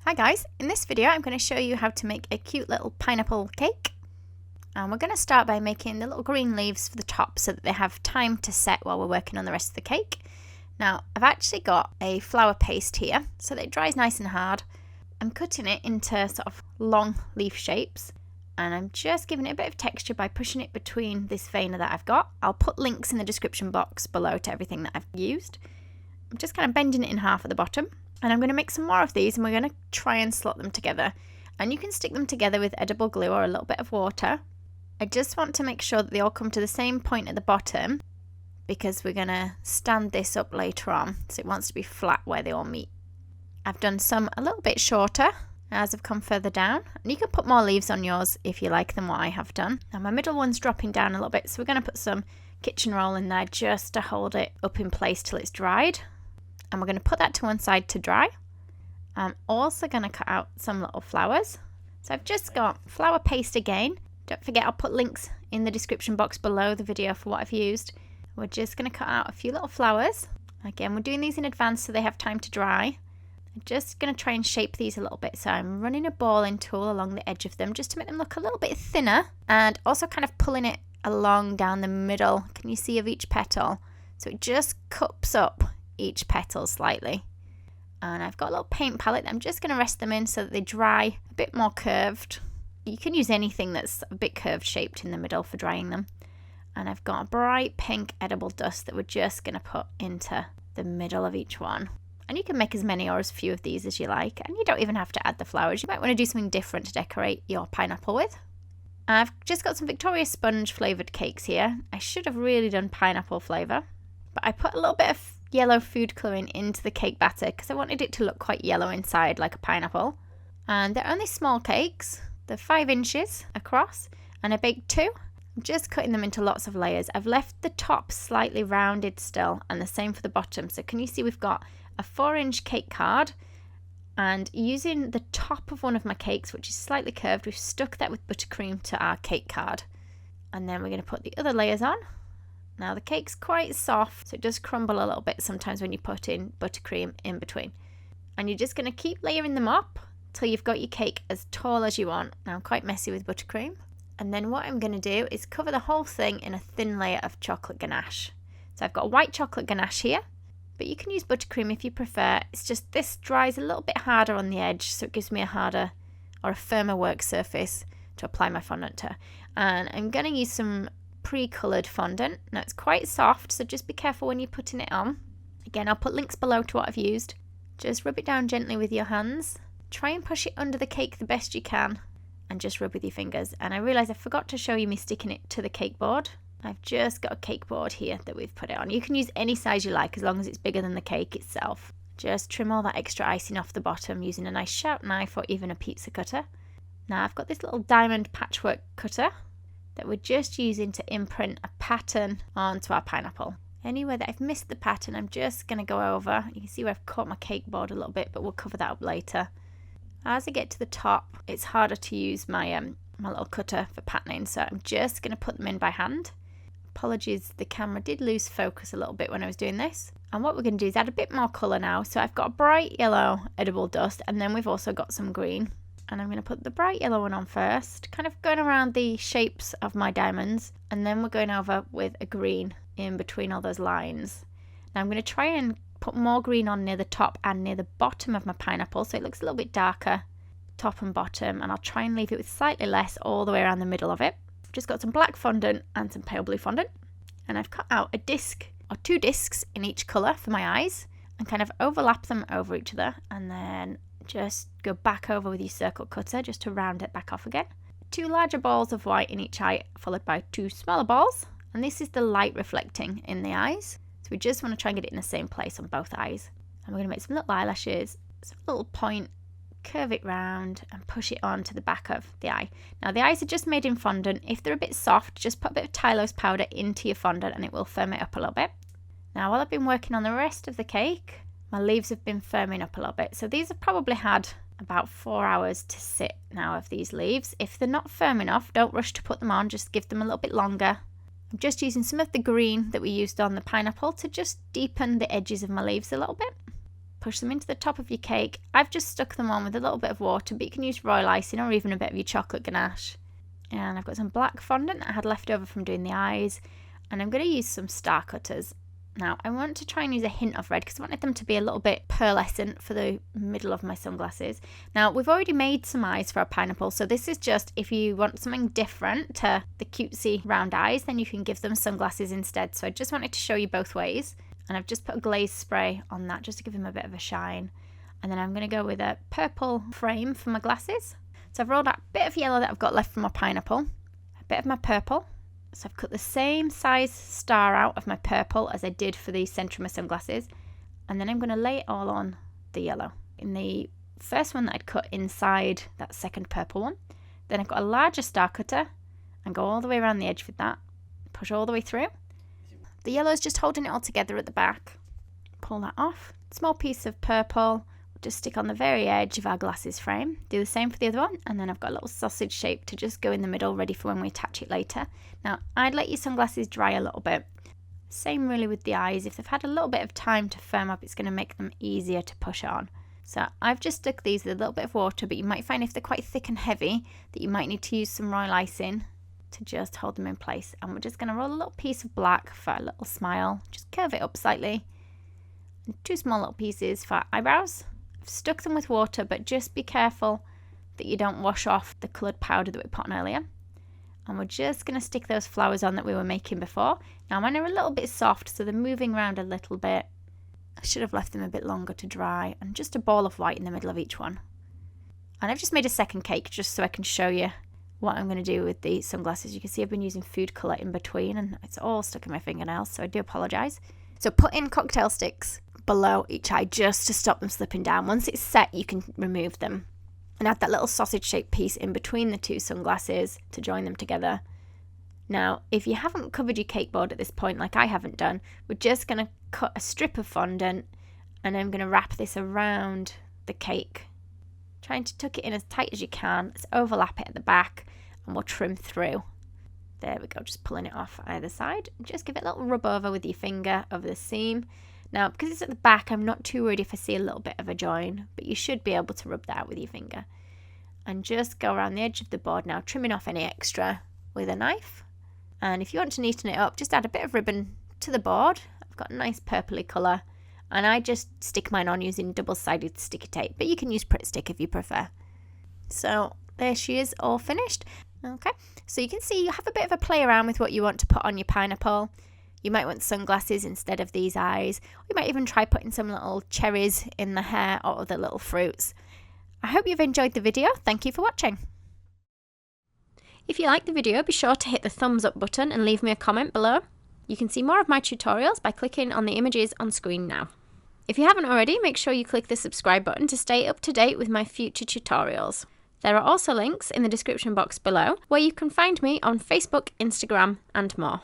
Hi guys, in this video I'm going to show you how to make a cute little pineapple cake. And we're going to start by making the little green leaves for the top so that they have time to set while we're working on the rest of the cake. Now I've actually got a flour paste here so that it dries nice and hard. I'm cutting it into sort of long leaf shapes and I'm just giving it a bit of texture by pushing it between this veinner that I've got. I'll put links in the description box below to everything that I've used. I'm just kind of bending it in half at the bottom. And I'm going to make some more of these and we're going to try and slot them together. And you can stick them together with edible glue or a little bit of water. I just want to make sure that they all come to the same point at the bottom because we're going to stand this up later on. So it wants to be flat where they all meet. I've done some a little bit shorter as I've come further down. And you can put more leaves on yours if you like than what I have done. Now my middle one's dropping down a little bit. So we're going to put some kitchen roll in there just to hold it up in place till it's dried. And we're going to put that to one side to dry. I'm also going to cut out some little flowers. So I've just got flour paste again. Don't forget I'll put links in the description box below the video for what I've used. We're just going to cut out a few little flowers. Again, we're doing these in advance so they have time to dry. I'm just going to try and shape these a little bit. So I'm running a balling tool along the edge of them just to make them look a little bit thinner. And also kind of pulling it along down the middle. Can you see of each petal? So it just cups up each petal slightly. And I've got a little paint palette that I'm just going to rest them in so that they dry a bit more curved. You can use anything that's a bit curved shaped in the middle for drying them. And I've got a bright pink edible dust that we're just going to put into the middle of each one. And you can make as many or as few of these as you like. And you don't even have to add the flowers. You might want to do something different to decorate your pineapple with. I've just got some Victoria sponge flavoured cakes here. I should have really done pineapple flavour. But I put a little bit of yellow food colouring into the cake batter because I wanted it to look quite yellow inside like a pineapple. And they're only small cakes. They're 5 inches across and I baked 2. I'm just cutting them into lots of layers. I've left the top slightly rounded still and the same for the bottom. So can you see we've got a 4-inch cake card and using the top of one of my cakes, which is slightly curved, we've stuck that with buttercream to our cake card. And then we're going to put the other layers on. Now the cake's quite soft, so it does crumble a little bit sometimes when you put in buttercream in between. And you're just going to keep layering them up till you've got your cake as tall as you want. Now I'm quite messy with buttercream. And then what I'm going to do is cover the whole thing in a thin layer of chocolate ganache. So I've got a white chocolate ganache here, but you can use buttercream if you prefer. It's just this dries a little bit harder on the edge, so it gives me a harder or a firmer work surface to apply my fondant to. And I'm going to use some pre-coloured fondant. Now it's quite soft, so just be careful when you're putting it on. Again, I'll put links below to what I've used. Just rub it down gently with your hands. Try and push it under the cake the best you can and just rub with your fingers. And I realised I forgot to show you me sticking it to the cake board. I've just got a cake board here that we've put it on. You can use any size you like as long as it's bigger than the cake itself. Just trim all that extra icing off the bottom using a nice sharp knife or even a pizza cutter. Now I've got this little diamond patchwork cutter that we're just using to imprint a pattern onto our pineapple. Anywhere that I've missed the pattern, I'm just going to go over. You can see where I've caught my cake board a little bit, but we'll cover that up later. As I get to the top, it's harder to use my little cutter for patterning, so I'm just going to put them in by hand. Apologies, the camera did lose focus a little bit when I was doing this. And what we're going to do is add a bit more colour now. So I've got a bright yellow edible dust, and then we've also got some green. And I'm going to put the bright yellow one on first, kind of going around the shapes of my diamonds. And then we're going over with a green in between all those lines. Now I'm going to try and put more green on near the top and near the bottom of my pineapple so it looks a little bit darker, top and bottom. And I'll try and leave it with slightly less all the way around the middle of it. I've just got some black fondant and some pale blue fondant. And I've cut out a disc or 2 discs in each colour for my eyes and kind of overlap them over each other. And then just go back over with your circle cutter just to round it back off again. 2 larger balls of white in each eye followed by 2 smaller balls, and this is the light reflecting in the eyes, so we just want to try and get it in the same place on both eyes. And we're going to make some little eyelashes, some little point, curve it round and push it onto the back of the eye. Now the eyes are just made in fondant. If they're a bit soft, just put a bit of Tylose powder into your fondant and it will firm it up a little bit. Now while I've been working on the rest of the cake, my leaves have been firming up a little bit. So these have probably had about 4 hours to sit now of these leaves. If they're not firm enough, don't rush to put them on, just give them a little bit longer. I'm just using some of the green that we used on the pineapple to just deepen the edges of my leaves a little bit. push them into the top of your cake. I've just stuck them on with a little bit of water, but you can use royal icing or even a bit of your chocolate ganache. And I've got some black fondant that I had left over from doing the eyes, and I'm going to use some star cutters. Now, I want to try and use a hint of red because I wanted them to be a little bit pearlescent for the middle of my sunglasses. Now, we've already made some eyes for our pineapple, so this is just if you want something different to the cutesy round eyes, then you can give them sunglasses instead. So I just wanted to show you both ways, and I've just put a glaze spray on that just to give them a bit of a shine. And then I'm going to go with a purple frame for my glasses. So I've rolled out a bit of yellow that I've got left from my pineapple, a bit of my purple. So I've cut the same size star out of my purple as I did for the centre of my sunglasses. And then I'm going to lay it all on the yellow. In the first one that I'd cut inside that second purple one. Then I've got a larger star cutter and go all the way around the edge with that. Push all the way through. The yellow is just holding it all together at the back. Pull that off. Small piece of purple. Just stick on the very edge of our glasses frame. Do the same for the other one, and then I've got a little sausage shape to just go in the middle, ready for when we attach it later. Now, I'd let your sunglasses dry a little bit. Same really with the eyes. If they've had a little bit of time to firm up, it's going to make them easier to push on. So I've just stuck these with a little bit of water, but you might find if they're quite thick and heavy that you might need to use some royal icing to just hold them in place. And we're just going to roll a little piece of black for a little smile. Just curve it up slightly. And 2 small little pieces for eyebrows. Stuck them with water, but just be careful that you don't wash off the coloured powder that we put on earlier. And we're just going to stick those flowers on that we were making before. Now mine are a little bit soft, so they're moving around a little bit. I should have left them a bit longer to dry, and just a ball of white in the middle of each one. And I've just made a second cake just so I can show you what I'm going to do with the sunglasses. You can see I've been using food colour in between, and it's all stuck in my fingernails, so I do apologise. So put in cocktail sticks below each eye just to stop them slipping down. Once it's set, you can remove them. And add that little sausage shaped piece in between the 2 sunglasses to join them together. Now, if you haven't covered your cake board at this point, like I haven't done, we're just going to cut a strip of fondant, and I'm going to wrap this around the cake. Trying to tuck it in as tight as you can. Let's overlap it at the back, and we'll trim through. There we go, just pulling it off either side. Just give it a little rub over with your finger over the seam. Now, because it's at the back, I'm not too worried if I see a little bit of a join, but you should be able to rub that out with your finger. And just go around the edge of the board now, trimming off any extra with a knife. And if you want to neaten it up, just add a bit of ribbon to the board. I've got a nice purpley colour, and I just stick mine on using double-sided sticky tape, but you can use Pritt Stick if you prefer. So there she is, all finished. Okay, so you can see you have a bit of a play around with what you want to put on your pineapple. You might want sunglasses instead of these eyes. Or you might even try putting some little cherries in the hair or other little fruits. I hope you've enjoyed the video. Thank you for watching. If you liked the video, be sure to hit the thumbs up button and leave me a comment below. You can see more of my tutorials by clicking on the images on screen now. If you haven't already, make sure you click the subscribe button to stay up to date with my future tutorials. There are also links in the description box below where you can find me on Facebook, Instagram and more.